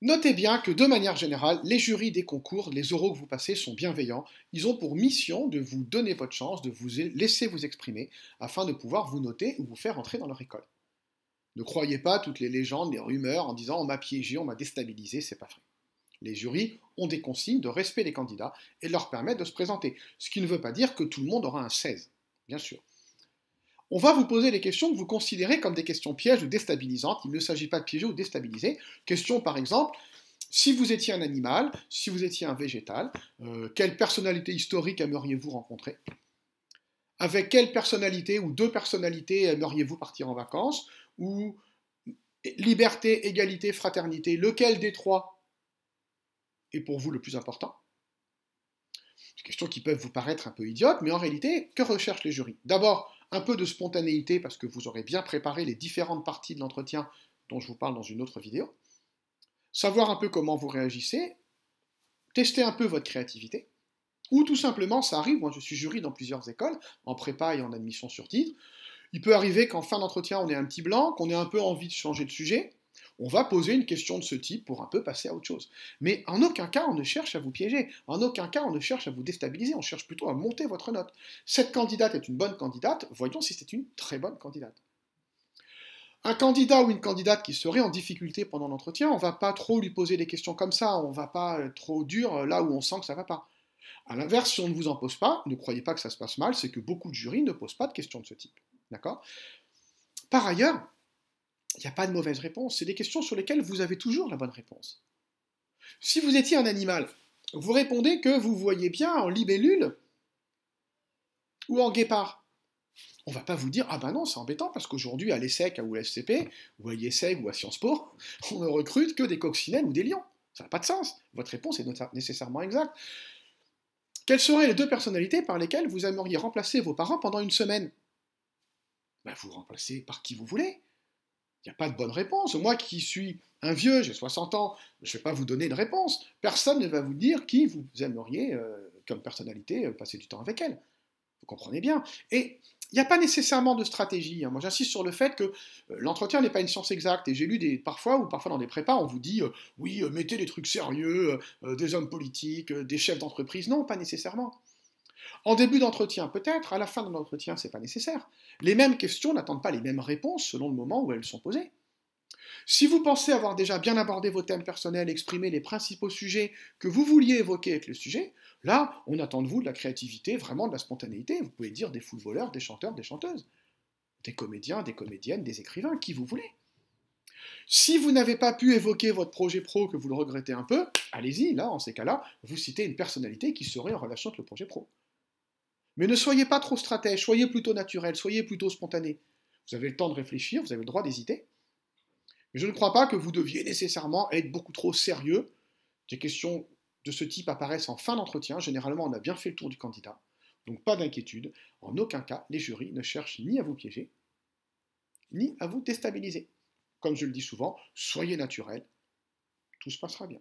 Notez bien que de manière générale, les jurys des concours, les oraux que vous passez sont bienveillants. Ils ont pour mission de vous donner votre chance, de vous laisser vous exprimer, afin de pouvoir vous noter ou vous faire entrer dans leur école. Ne croyez pas toutes les légendes, les rumeurs en disant on m'a piégé, on m'a déstabilisé, c'est pas vrai. Les jurys ont des consignes de respect des candidats et leur permettent de se présenter, ce qui ne veut pas dire que tout le monde aura un 16, bien sûr. On va vous poser des questions que vous considérez comme des questions pièges ou déstabilisantes. Il ne s'agit pas de piéger ou de déstabiliser. Question par exemple, si vous étiez un animal, si vous étiez un végétal, quelle personnalité historique aimeriez-vous rencontrer? Avec quelle personnalité ou deux personnalités aimeriez-vous partir en vacances? Ou liberté, égalité, fraternité, lequel des trois est pour vous le plus important? Des questions qui peuvent vous paraître un peu idiotes, mais en réalité, que recherchent les jurys? D'abord, un peu de spontanéité, parce que vous aurez bien préparé les différentes parties de l'entretien dont je vous parle dans une autre vidéo. Savoir un peu comment vous réagissez, tester un peu votre créativité, ou tout simplement, ça arrive, moi je suis jury dans plusieurs écoles, en prépa et en admission sur titre, il peut arriver qu'en fin d'entretien, on ait un petit blanc, qu'on ait un peu envie de changer de sujet. On va poser une question de ce type pour un peu passer à autre chose. Mais en aucun cas, on ne cherche à vous piéger. En aucun cas, on ne cherche à vous déstabiliser. On cherche plutôt à monter votre note. Cette candidate est une bonne candidate. Voyons si c'est une très bonne candidate. Un candidat ou une candidate qui serait en difficulté pendant l'entretien, on ne va pas trop lui poser des questions comme ça. On ne va pas être trop dur là où on sent que ça ne va pas. A l'inverse, si on ne vous en pose pas, ne croyez pas que ça se passe mal, c'est que beaucoup de jurys ne posent pas de questions de ce type. D'accord? Par ailleurs, il n'y a pas de mauvaise réponse. C'est des questions sur lesquelles vous avez toujours la bonne réponse. Si vous étiez un animal, vous répondez que vous voyez bien en libellule ou en guépard. On ne va pas vous dire, ah ben non, c'est embêtant parce qu'aujourd'hui à l'ESSEC ou à l'SCP, ou à l'IESEG ou à Sciences Po, on ne recrute que des coccinelles ou des lions. Ça n'a pas de sens. Votre réponse est nécessairement exacte. Quelles seraient les deux personnalités par lesquelles vous aimeriez remplacer vos parents pendant une semaine? Ben, vous remplacez par qui vous voulez. Il n'y a pas de bonne réponse. Moi qui suis un vieux, j'ai 60 ans, je ne vais pas vous donner de réponse. Personne ne va vous dire qui vous aimeriez, comme personnalité, passer du temps avec elle. Vous comprenez bien. Et il n'y a pas nécessairement de stratégie. Moi, j'insiste sur le fait que l'entretien n'est pas une science exacte. Et j'ai lu parfois dans des prépas, on vous dit oui, mettez des trucs sérieux, des hommes politiques, des chefs d'entreprise. Non, pas nécessairement. En début d'entretien, peut-être, à la fin de l'entretien, ce n'est pas nécessaire. Les mêmes questions n'attendent pas les mêmes réponses selon le moment où elles sont posées. Si vous pensez avoir déjà bien abordé vos thèmes personnels, exprimé les principaux sujets que vous vouliez évoquer avec le sujet, là, on attend de vous de la créativité, vraiment de la spontanéité. Vous pouvez dire des footballeurs, des chanteurs, des chanteuses, des comédiens, des comédiennes, des écrivains, qui vous voulez. Si vous n'avez pas pu évoquer votre projet pro, que vous le regrettez un peu, allez-y, là, en ces cas-là, vous citez une personnalité qui serait en relation avec le projet pro. Mais ne soyez pas trop stratège, soyez plutôt naturel, soyez plutôt spontané. Vous avez le temps de réfléchir, vous avez le droit d'hésiter. Mais je ne crois pas que vous deviez nécessairement être beaucoup trop sérieux. Des questions de ce type apparaissent en fin d'entretien. Généralement, on a bien fait le tour du candidat. Donc pas d'inquiétude. En aucun cas, les jurys ne cherchent ni à vous piéger, ni à vous déstabiliser. Comme je le dis souvent, soyez naturel, tout se passera bien.